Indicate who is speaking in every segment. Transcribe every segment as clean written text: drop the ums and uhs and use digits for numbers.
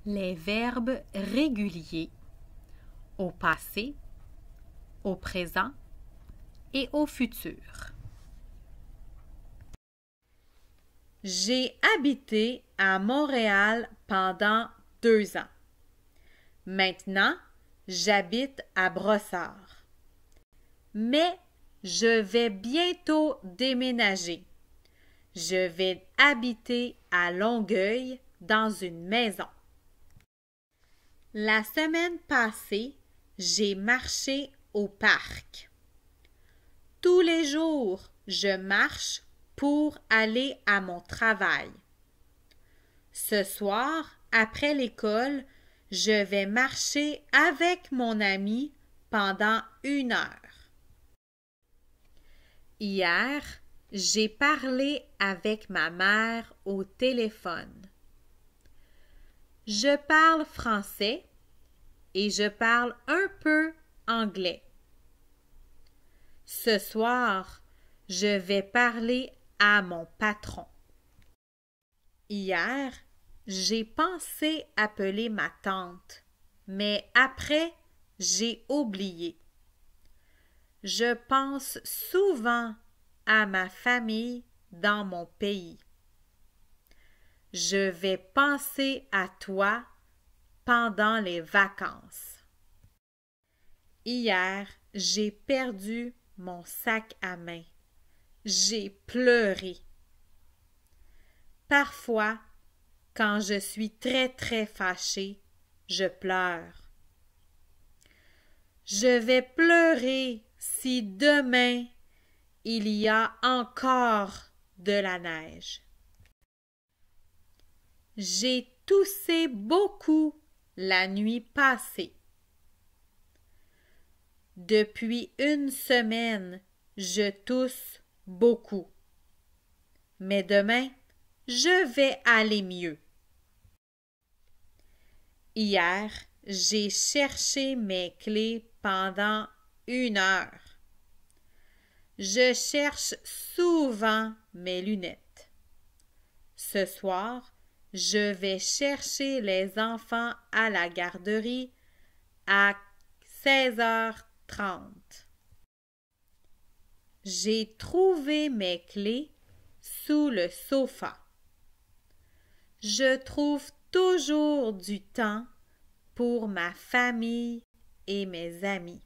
Speaker 1: Les verbes réguliers au passé, au présent et au futur. J'ai habité à Montréal pendant 2 ans. Maintenant, j'habite à Brossard. Mais je vais bientôt déménager. Je vais habiter à Longueuil dans une maison. La semaine passée, j'ai marché au parc. Tous les jours, je marche pour aller à mon travail. Ce soir, après l'école, je vais marcher avec mon ami pendant 1 heure. Hier, j'ai parlé avec ma mère au téléphone. Je parle français et je parle un peu anglais. Ce soir, je vais parler à mon patron. Hier, j'ai pensé appeler ma tante, mais après, j'ai oublié. Je pense souvent à ma famille dans mon pays. Je vais penser à toi pendant les vacances. Hier, j'ai perdu mon sac à main. J'ai pleuré. Parfois, quand je suis très fâchée, je pleure. Je vais pleurer si demain il y a encore de la neige. J'ai toussé beaucoup la nuit passée. Depuis 1 semaine, je tousse beaucoup. Mais demain, je vais aller mieux. Hier, j'ai cherché mes clés pendant 1 heure. Je cherche souvent mes lunettes. Ce soir, je vais chercher les enfants à la garderie à 16h30. J'ai trouvé mes clés sous le sofa. Je trouve toujours du temps pour ma famille et mes amis.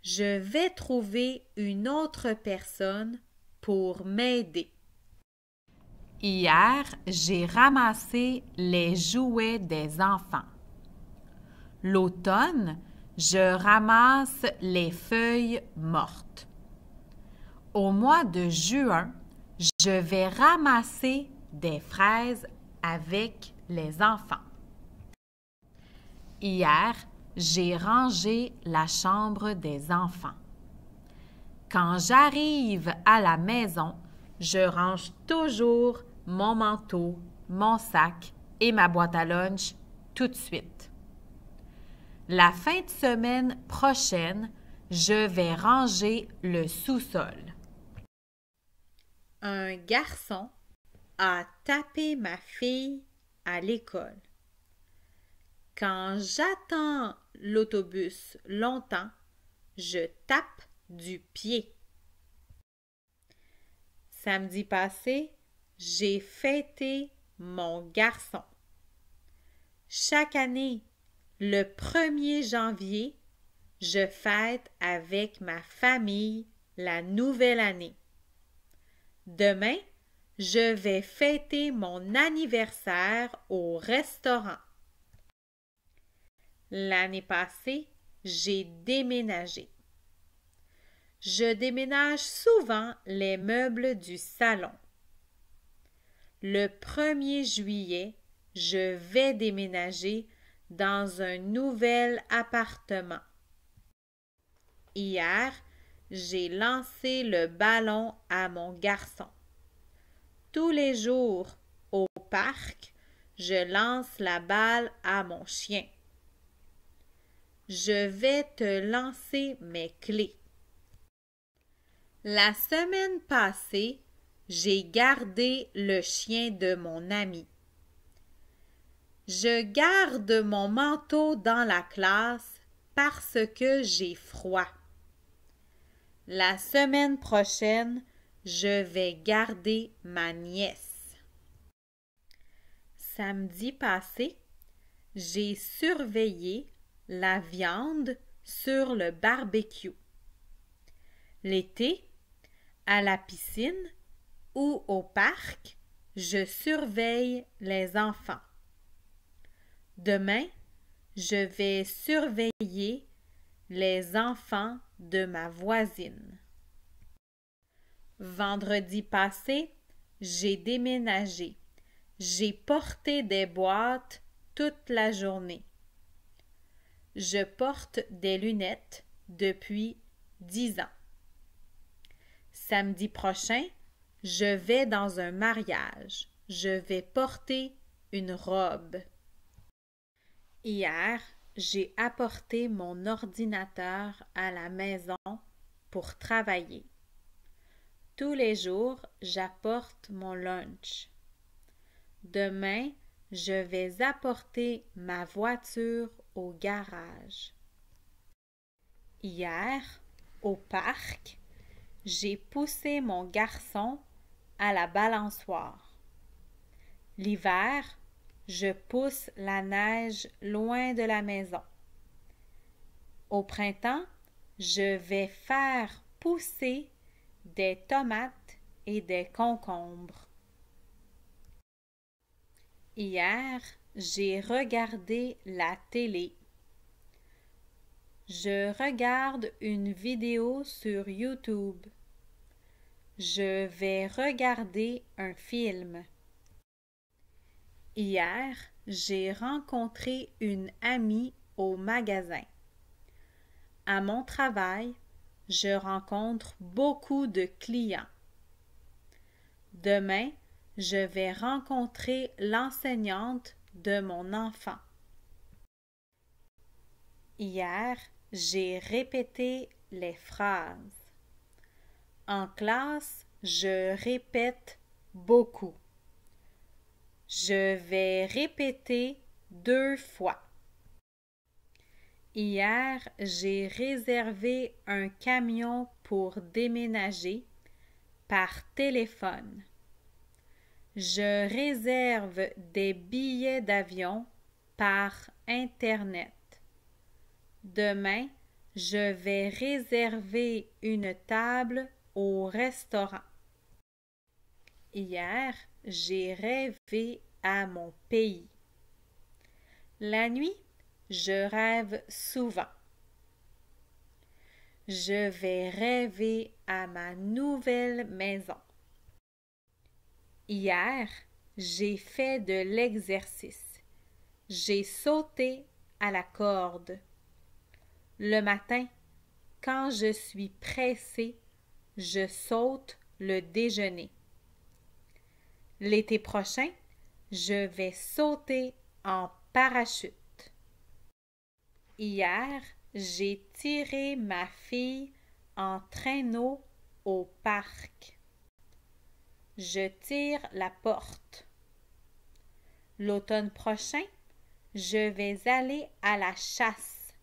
Speaker 1: Je vais trouver une autre personne pour m'aider. Hier, j'ai ramassé les jouets des enfants. L'automne, je ramasse les feuilles mortes. Au mois de juin, je vais ramasser des fraises avec les enfants. Hier, j'ai rangé la chambre des enfants. Quand j'arrive à la maison, je range toujours mon manteau, mon sac et ma boîte à lunch tout de suite. La fin de semaine prochaine, je vais ranger le sous-sol. Un garçon a tapé ma fille à l'école. Quand j'attends l'autobus longtemps, je tape du pied. Samedi passé, j'ai fêté mon garçon. Chaque année, le 1er janvier, je fête avec ma famille la nouvelle année. Demain, je vais fêter mon anniversaire au restaurant. L'année passée, j'ai déménagé. Je déménage souvent les meubles du salon. Le 1er juillet, je vais déménager dans un nouvel appartement. Hier, j'ai lancé le ballon à mon garçon. Tous les jours, au parc, je lance la balle à mon chien. Je vais te lancer mes clés. La semaine passée, j'ai gardé le chien de mon ami. Je garde mon manteau dans la classe parce que j'ai froid. La semaine prochaine, je vais garder ma nièce. Samedi passé, j'ai surveillé la viande sur le barbecue. L'été, à la piscine ou au parc, je surveille les enfants. Demain, je vais surveiller les enfants de ma voisine. Vendredi passé, j'ai déménagé. J'ai porté des boîtes toute la journée. Je porte des lunettes depuis 10 ans. Samedi prochain, je vais dans un mariage. Je vais porter une robe. Hier, j'ai apporté mon ordinateur à la maison pour travailler. Tous les jours, j'apporte mon lunch. Demain, je vais apporter ma voiture au garage. Hier, au parc, j'ai poussé mon garçon à la balançoire. L'hiver, je pousse la neige loin de la maison. Au printemps, je vais faire pousser des tomates et des concombres. Hier, j'ai regardé la télé. Je regarde une vidéo sur YouTube. Je vais regarder un film. Hier, j'ai rencontré une amie au magasin. À mon travail, je rencontre beaucoup de clients. Demain, je vais rencontrer l'enseignante de mon enfant. Hier, j'ai répété les phrases. En classe, je répète beaucoup. Je vais répéter 2 fois. Hier, j'ai réservé un camion pour déménager par téléphone. Je réserve des billets d'avion par Internet. Demain, je vais réserver une table au restaurant. Hier, j'ai rêvé à mon pays. La nuit, je rêve souvent. Je vais rêver à ma nouvelle maison. Hier, j'ai fait de l'exercice. J'ai sauté à la corde. Le matin, quand je suis pressée, je saute le déjeuner. L'été prochain, je vais sauter en parachute. Hier, j'ai tiré ma fille en traîneau au parc. Je tire la porte. L'automne prochain, je vais aller à la chasse.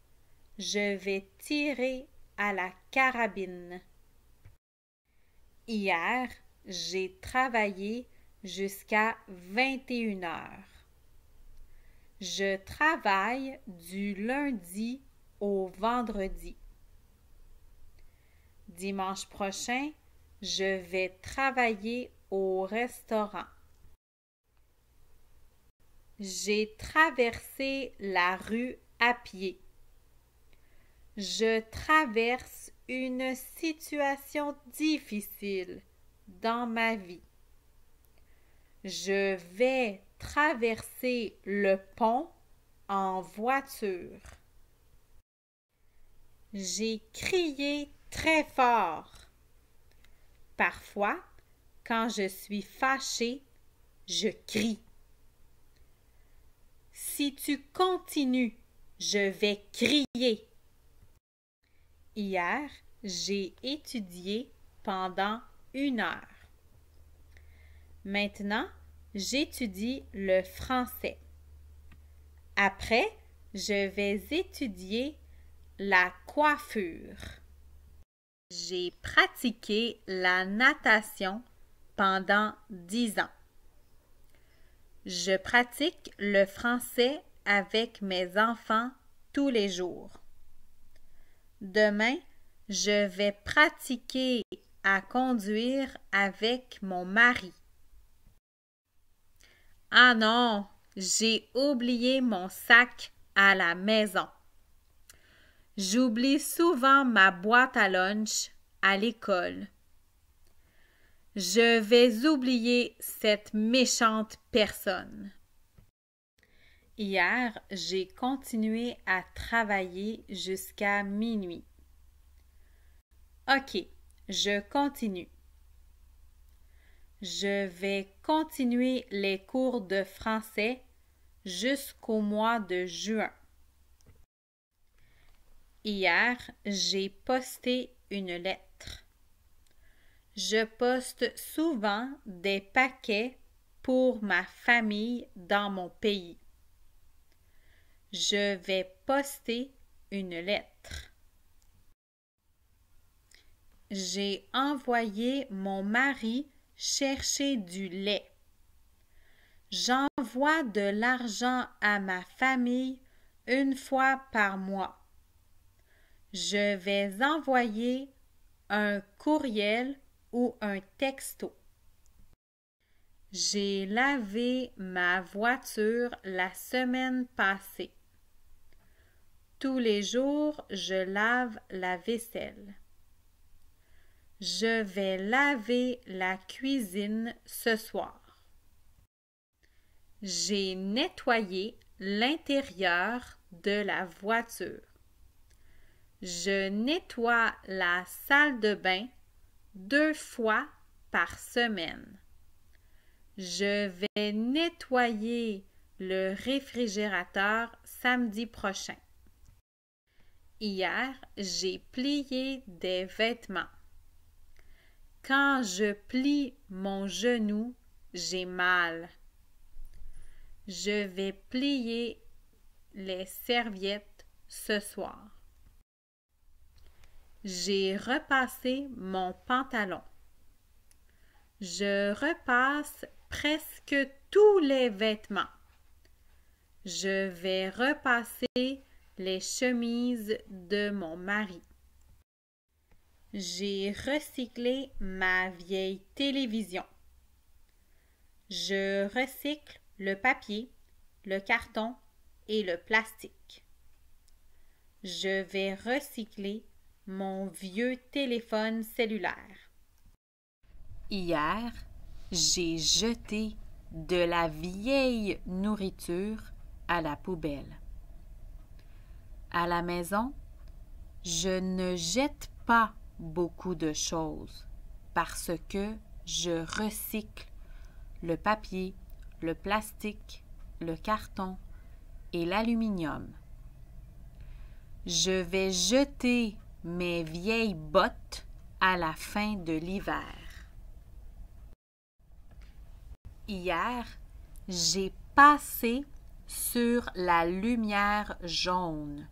Speaker 1: Je vais tirer à la carabine. Hier, j'ai travaillé jusqu'à 21 heures. Je travaille du lundi au vendredi. Dimanche prochain, je vais travailler au restaurant. J'ai traversé la rue à pied. Je traverse une situation difficile dans ma vie. Je vais traverser le pont en voiture. J'ai crié très fort. Parfois, quand je suis fâchée, je crie. Si tu continues, je vais crier. Hier, j'ai étudié pendant 1 heure. Maintenant, j'étudie le français. Après, je vais étudier la coiffure. J'ai pratiqué la natation pendant 10 ans. Je pratique le français avec mes enfants tous les jours. Demain, je vais pratiquer à conduire avec mon mari. Ah non, j'ai oublié mon sac à la maison. J'oublie souvent ma boîte à lunch à l'école. Je vais oublier cette méchante personne. Hier, j'ai continué à travailler jusqu'à minuit. OK, je continue. Je vais continuer les cours de français jusqu'au mois de juin. Hier, j'ai posté une lettre. Je poste souvent des paquets pour ma famille dans mon pays. Je vais poster une lettre. J'ai envoyé mon mari chercher du lait. J'envoie de l'argent à ma famille une fois par mois. Je vais envoyer un courriel ou un texto. J'ai lavé ma voiture la semaine passée. Tous les jours, je lave la vaisselle. Je vais laver la cuisine ce soir. J'ai nettoyé l'intérieur de la voiture. Je nettoie la salle de bain 2 fois par semaine. Je vais nettoyer le réfrigérateur samedi prochain. Hier, j'ai plié des vêtements. Quand je plie mon genou, j'ai mal. Je vais plier les serviettes ce soir. J'ai repassé mon pantalon. Je repasse presque tous les vêtements. Je vais repasser les chemises de mon mari. J'ai recyclé ma vieille télévision. Je recycle le papier, le carton et le plastique. Je vais recycler mon vieux téléphone cellulaire. Hier, j'ai jeté de la vieille nourriture à la poubelle. À la maison, je ne jette pas beaucoup de choses parce que je recycle le papier, le plastique, le carton et l'aluminium. Je vais jeter mes vieilles bottes à la fin de l'hiver. Hier, j'ai passé sur la lumière jaune.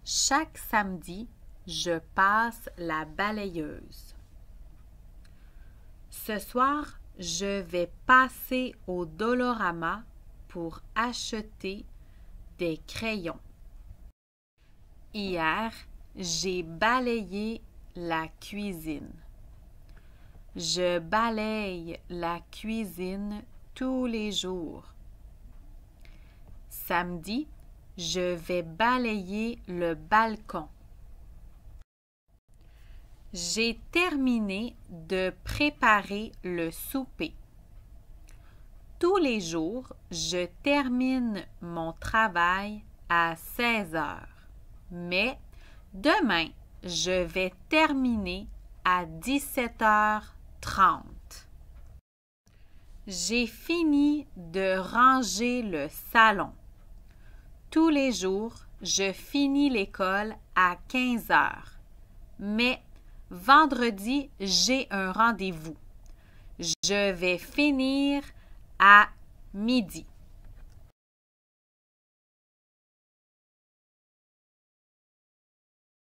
Speaker 1: Chaque samedi, je passe la balayeuse. Ce soir, je vais passer au Dollarama pour acheter des crayons. Hier, j'ai balayé la cuisine. Je balaye la cuisine tous les jours. Samedi, je vais balayer le balcon. J'ai terminé de préparer le souper. Tous les jours, je termine mon travail à 16 heures. Mais demain, je vais terminer à 17h30. J'ai fini de ranger le salon. Tous les jours, je finis l'école à 15 heures. Mais vendredi, j'ai un rendez-vous. Je vais finir à midi.